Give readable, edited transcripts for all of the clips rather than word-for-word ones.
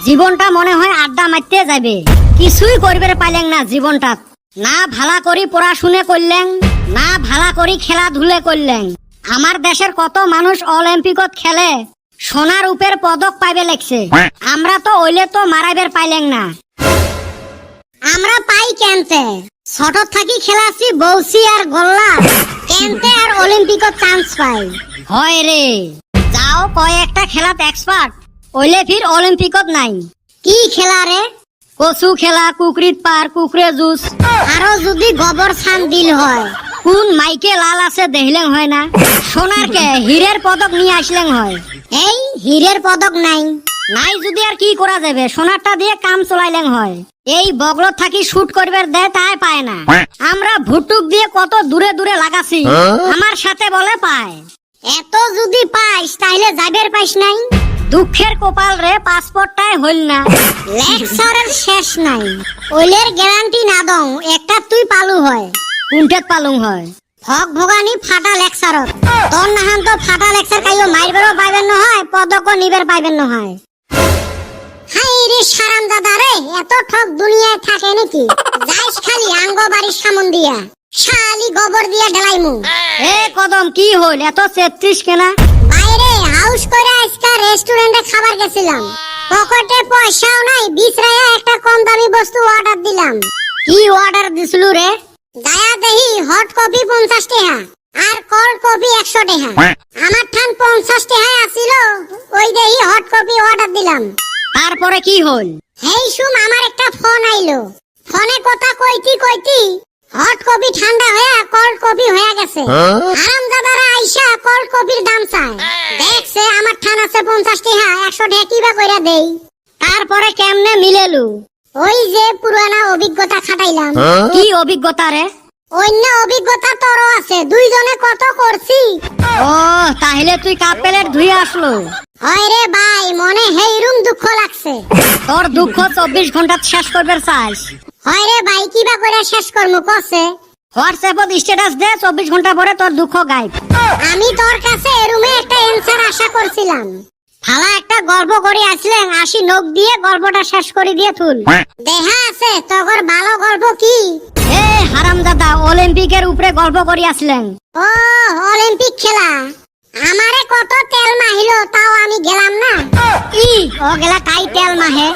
জীবনটা মনে হয় আড্ডা মারতে যাবে, কিছুই করবে পাইলেন না জীবনটা। না ভালা করি পড়াশুনে করলেন, না ভালা করি খেলাধুলে করলেন। আমার দেশের কত মানুষ অলিম্পিকত খেলে, সোনার উপর পদক পাইবে লাগছে, আমরা তো ওইলে তো মারাইবার পাইলেন না। আমরা পাই কেনতে, ছোট থাকি খেলাছি বৌসি আর গোল্লা, কেনতে আর অলিম্পিকত চান্স পাই। হয় রে, যাও কয়েকটা খেলাত এক্সপার্ট, ওইলে ফির অলিম্পিকত নাই। কি খেলা রে? কচু খেলা, কুকরিত পার, কুকরে জুস, আরো যদি গোবর ছান দিল হয়। কোন মাইকে লাল আছে দেখলেন হয় না, সোনার কে হীরের পদক নিয়ে আসলেন হয়। এই হীরের পদক নাই, নাই যদি আর কি করা যাবে, সোনারটা দিয়ে কাম চলাইলেন হয়। এই বগলত থাকি শুট করবে দে তাই পায় না। আমরা ভুটুক দিয়ে কত দূরে দূরে লাগাছি, আমার সাথে বলে পায়। এত যদি পাইস তাইলে যাইবের পাইস নাই। দুঃখের কপাল রে, পাসপোর্টটাই হইল না। লেকচারের শেষ নাই, ওইলের গ্যারান্টি না দং একটা তুই পালু হয়। কোনটাত পালুং হয়? ভগ ভগানি ফাটা লেকচারত। তোর নাহান তো ফাটা লেকচার কাইও মাইরবেরও পাইবেন নহয়, পদকও নিবের পাইবেন নহয়। হাই রে সারাম দাদা রে, এত ঠক দুনিয়ায় থাকে নাকি? যাইস খালি আঙ্গ বাড়ির সামন দিয়া, শালি গোবর দিয়া ঢেলাইমু। এ কদম কি হইল, এত 33 কেনা? বাইরে হাউস করে আজকা রেস্টুরেন্টে খাবার গেছিলাম, পকেটে পয়সাও নাই, বিছরায়া একটা কম দামি বস্তু অর্ডার দিলাম। কি অর্ডার দিছলু রে? দায়া দেহি হট কফি 50 টাকা আর কোল্ড কফি 100 টাকা। আমার ঠান 50 টাকা আছিল, ওই দেহি হট কফি অর্ডার দিলাম। তারপরে কি হল? হেই শুম আমার একটা ফোন আইলো, ফোনে কথা কইতি কইতি হট কফি ঠান্ডা হয়ে কোল্ড কফি হয়ে গেছে। হারামজাদারা আইসা কোল্ড কফির দাম চায়, দেখছে আমার ঠান আছে 50 টাকা, 100 টাকা কিবা কইরা দেই। তারপরে কেমনে মিলেলু? ওই যে পুরানা অভিজ্ঞতা খাটাইলাম। কি অভিজ্ঞতা রে? অন্য অভিজ্ঞতা তোরও আছে, দুইজনে কত করছি। ও তাহলে তুই কাপ প্লেট ধুই আসলো? হয় রে ভাই, মনে হেইরুম দুঃখ লাগছে। তোর দুঃখ 24 ঘন্টা শেষ করবে চাস? হয় রে ভাই, কিবা করে শেষ করমু কসে? হোয়াটসঅ্যাপত স্ট্যাটাস দে, 24 ঘন্টা পরে তোর দুঃখ গায়েব। আমি তোর কাছে এরুমে একটা অ্যানসার আশা করছিলাম। ফালা একটা গল্প করে আসলেন, 80 নখ দিয়ে গল্পটা শেষ করে দিয়ে তুল। দেখা আছে তোর ভালো গল্প কি? এ হারামজাদা, অলিম্পিকের উপরে গল্প করে আসলেন। ও অলিম্পিক খেলা, আমারে কত তেল মাহিলো, তাও আমি গেলাম না। ই ও গেলা তাই তেল মাহে?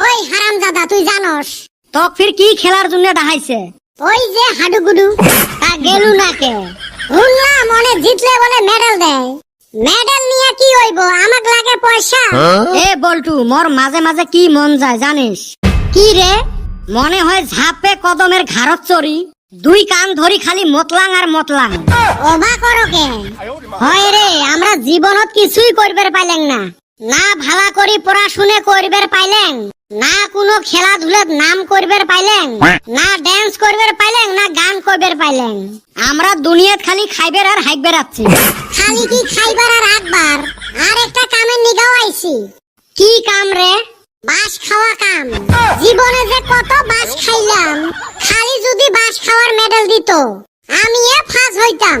ওই হারামজাদা তুই জানোস তোক ফির কি খেলার জন্য ডাহাইছে? ওই যে হাডুগুডু। তা গেলু না কে? হুল্লা মনে জিতলে বলে মেডেল দেয়। মেডেল নিয়ে কি হইব, আমাক লাগে পয়সা। এ বল্টু, মোর মাঝে মাঝে কি মন যায় জানিস? কি রে? মনে হয় ঝাপে কদমের ঘাড়ত চড়ি, দুই কান ধরি খালি মতলাং আর মতলাং। ওবা করো কে? হয় রে, আমরা জীবনত কিছুই করবার পাইলেন না, না ভালা করি পড়াশুনে করবার পাইলেন, না কোনো খেলাধুলার নাম করবার পাইলেন, না ড্যান্স করবার পাইলেন, না গান করবার পাইলেন। আমরা দুনিয়াত খালি খাইবার আর হাইকবার আছি। খালি কি খাইবার আর হাঁকবার? আর একটা কামের নিগাও আইছি। কি কাম রে? বাস খাওয়া কাম। জীবনে যে কত বাস খাইলাম, খালি যদি বাস খাওয়ার মেডেল দিত আমি ফার্স্ট হইতাম।